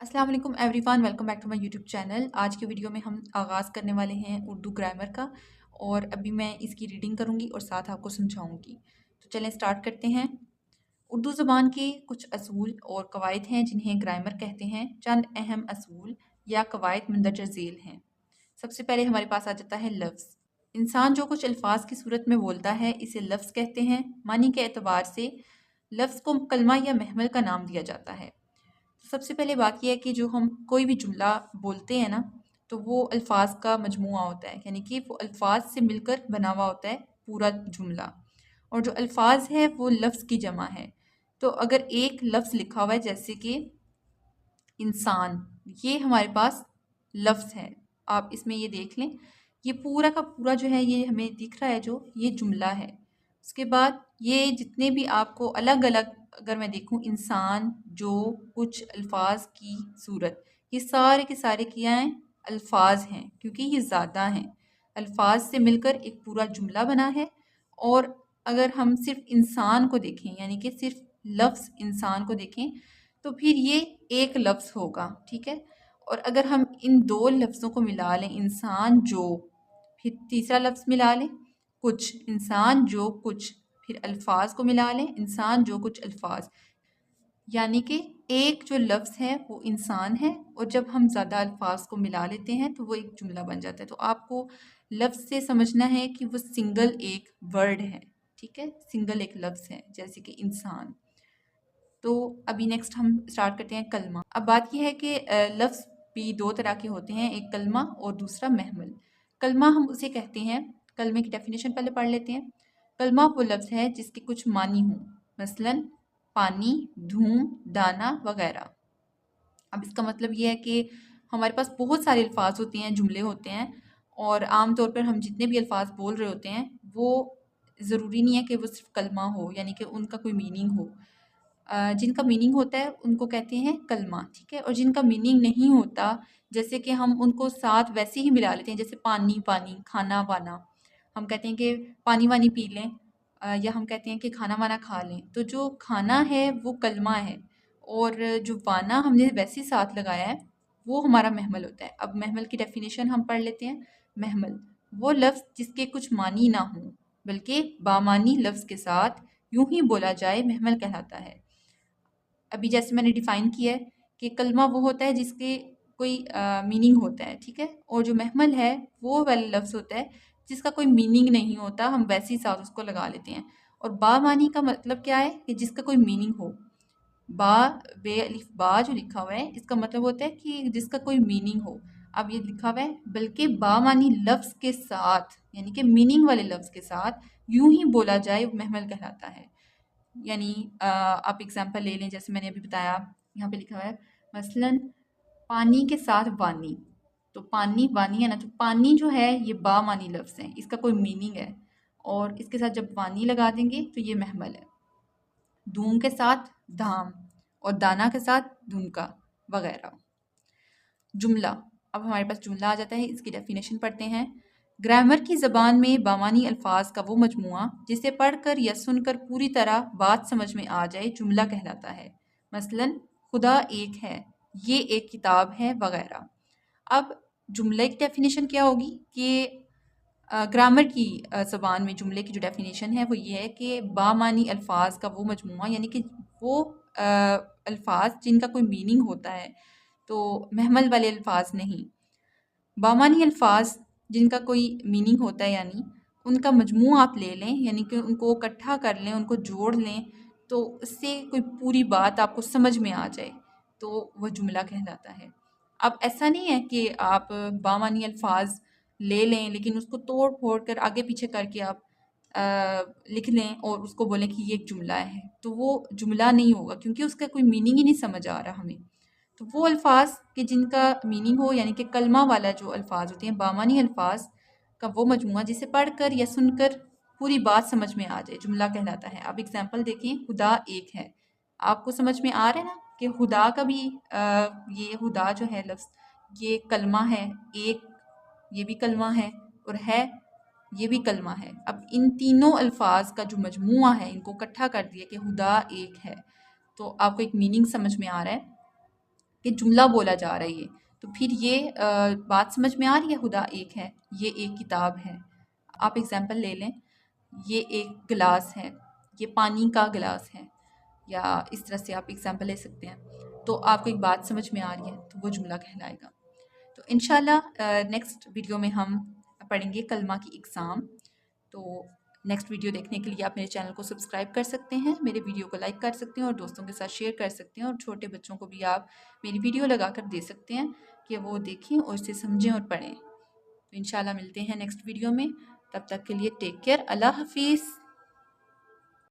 अस्सलाम वालेकुम everyone, welcome back to my YouTube channel. आज की वीडियो में हम आगाज़ करने वाले हैं उर्दू ग्रामर का। और अभी मैं इसकी रीडिंग करूंगी और साथ आपको समझाऊंगी। तो चलें स्टार्ट करते हैं। उर्दू ज़बान के कुछ असूल और कवायद हैं जिन्हें ग्रामर कहते हैं। चंद अहम असूल या कवायद मंदरजा झेल हैं। सबसे पहले हमारे पास आ जाता है लफ्ज़। इंसान जो कुछ अल्फाज की सूरत में बोलता है इसे लफ्ज़ कहते हैं। मानी के एतबार से लफ्ज़ को कलमा या महमल का नाम दिया जाता है। सबसे पहले बात यह है कि जो हम कोई भी जुमला बोलते हैं ना, तो वो अल्फाज का मजमूआ होता है, यानी कि वो अल्फाज से मिलकर बना हुआ होता है पूरा जुमला। और जो अल्फाज है वो लफ्ज़ की जमा है। तो अगर एक लफ्ज़ लिखा हुआ है जैसे कि इंसान, ये हमारे पास लफ्ज़ है। आप इसमें ये देख लें, ये पूरा का पूरा जो है ये हमें दिख रहा है, जो ये जुमला है। उसके बाद ये जितने भी आपको अलग अलग अगर मैं देखूं, इंसान, जो, कुछ, अल्फाज की सूरत, ये सारे के सारे क्या हैं? अल्फाज हैं, क्योंकि ये ज़्यादा हैं। अल्फाज से मिलकर एक पूरा जुमला बना है। और अगर हम सिर्फ इंसान को देखें, यानी कि सिर्फ लफ्ज़ इंसान को देखें, तो फिर ये एक लफ्ज़ होगा, ठीक है। और अगर हम इन दो लफ्ज़ों को मिला लें, इंसान जो, फिर तीसरा लफ्ज़ मिला लें कुछ, इंसान जो कुछ, फिर अल्फाज को मिला लें, इंसान जो कुछ अल्फाज, यानी कि एक जो लफ्ज़ है वो इंसान है। और जब हम ज़्यादा अल्फाज को मिला लेते हैं तो वो एक जुमला बन जाता है। तो आपको लफ्ज़ से समझना है कि वो सिंगल एक वर्ड है, ठीक है, सिंगल एक लफ्ज़ है, जैसे कि इंसान। तो अभी नेक्स्ट हम स्टार्ट करते हैं कलमा। अब बात यह है कि लफ्ज़ भी दो तरह के होते हैं, एक कलमा और दूसरा महमल। कलमा हम उसे कहते हैं, कलमे की डेफिनेशन पहले पढ़ लेते हैं। कलमा वो लफ्ज़ है जिसके कुछ मानी हों, मसलन पानी, धूम, दाना वगैरह। अब इसका मतलब ये है कि हमारे पास बहुत सारे अल्फाज होते हैं, जुमले होते हैं, और आम तौर पर हम जितने भी अल्फाज बोल रहे होते हैं वो ज़रूरी नहीं है कि वो सिर्फ कलमा हो, यानी कि उनका कोई मीनिंग हो। जिनका मीनिंग होता है उनको कहते हैं कलमा, ठीक है। और जिनका मीनिंग नहीं होता, जैसे कि हम उनको साथ वैसे ही मिला लेते हैं, जैसे पानी पानी, खाना वाना, हम कहते हैं कि पानी वानी पी लें, या हम कहते हैं कि खाना वाना खा लें। तो जो खाना है वो कलमा है, और जो वाना हमने वैसे ही साथ लगाया है वो हमारा महमल होता है। अब महमल की डेफिनेशन हम पढ़ लेते हैं। महमल वो लफ्ज़ जिसके कुछ मानी ना हो बल्कि बामानी लफ्ज़ के साथ यूं ही बोला जाए, महमल कहलाता है। अभी जैसे मैंने डिफ़ाइन किया है कि कलमा वो होता है जिसके कोई मीनिंग होता है, ठीक है। और जो महमल है वो वाला लफ्ज़ होता है जिसका कोई मीनिंग नहीं होता, हम वैसे ही साथ उसको लगा लेते हैं। और बामानी का मतलब क्या है? कि जिसका कोई मीनिंग हो। बा, बे अलिफ बा जो लिखा हुआ है, इसका मतलब होता है कि जिसका कोई मीनिंग हो। अब ये लिखा हुआ है बल्कि बामानी लफ्ज़ के साथ, यानी कि मीनिंग वाले लफ्ज़ के साथ यूं ही बोला जाए, वो महमल कहलाता है। यानी आप एग्जांपल ले लें, जैसे मैंने अभी बताया, यहाँ पे लिखा हुआ है मसलन पानी के साथ वानी। तो पानी वानी है ना, तो पानी जो है ये बामानी लफ्ज़ है, इसका कोई मीनिंग है, और इसके साथ जब वानी लगा देंगे तो ये महमल है। धूम के साथ धाम, और दाना के साथ धुनका वगैरह। जुमला, अब हमारे पास जुमला आ जाता है, इसकी डेफिनेशन पढ़ते हैं। ग्रामर की ज़बान में बामानी अल्फाज का वो मजमुआ जिसे पढ़कर या सुनकर पूरी तरह बात समझ में आ जाए, जुमला कहलाता है। मसलन खुदा एक है, ये एक किताब है वगैरह। अब जुमले की डेफिनेशन क्या होगी कि ग्रामर की ज़बान में जुमले की जो डेफिनेशन है वो ये है कि बामानी अल्फाज का वो मजमुआ, यानी कि वो अल्फाज जिनका कोई मीनिंग होता है, तो महमल वाले अल्फाज नहीं। बामानी अल्फाज जिनका कोई मीनिंग होता है, यानी उनका मजमूआ आप ले लें, यानी कि उनको इकट्ठा कर लें, उनको जोड़ लें, तो उससे कोई पूरी बात आपको समझ में आ जाए, तो वह जुमला कहलाता है। अब ऐसा नहीं है कि आप बामानी अल्फाज ले लें लेकिन उसको तोड़ फोड़ कर आगे पीछे करके आप लिख लें और उसको बोलें कि ये एक जुमला है, तो वो जुमला नहीं होगा, क्योंकि उसका कोई मीनिंग ही नहीं समझ आ रहा हमें। तो वो अल्फाज कि जिनका मीनिंग हो, यानी कि कलमा वाला जो अल्फाज होते हैं, बामानी अल्फाज का वो मजमुआ जिसे पढ़कर या सुनकर पूरी बात समझ में आ जाए, जुमला कहलाता है। अब एग्जांपल देखें, खुदा एक है, आपको समझ में आ रहा है ना कि खुदा का भी ये खुदा जो है लफ्ज़ ये कलमा है, एक ये भी कलमा है, और है ये भी कलमा है। अब इन तीनों अल्फाज का जो मजमुआ है, इनको इकट्ठा कर दिया कि खुदा एक है, तो आपको एक मीनिंग समझ में आ रहा है। کہ جملہ بولا جا رہا ہے یہ، تو پھر یہ بات سمجھ میں آ رہی ہے خدا ایک ہے، یہ ایک کتاب ہے۔ آپ ایگزامپل لے لیں، یہ ایک گلاس ہے، یہ پانی کا گلاس ہے، یا اس طرح سے آپ ایگزامپل لے سکتے ہیں۔ تو آپ کو ایک بات سمجھ میں آ رہی ہے تو وہ جملہ کہلائے گا۔ تو انشاءاللہ نیکسٹ ویڈیو میں ہم پڑھیں گے کلمہ کی اقسام۔ تو نیکسٹ ویڈیو دیکھنے کے لیے آپ میرے چینل کو سبسکرائب کر سکتے ہیں، میرے ویڈیو کو لائک کر سکتے ہیں اور دوستوں کے ساتھ شیئر کر سکتے ہیں، اور چھوٹے بچوں کو بھی آپ میری ویڈیو لگا کر دے سکتے ہیں کہ وہ دیکھیں اور اسے سمجھیں اور پڑھیں۔ تو انشاءاللہ ملتے ہیں نیکسٹ ویڈیو میں، تب تک کے لیے ٹیک کیئر، اللہ حافظ۔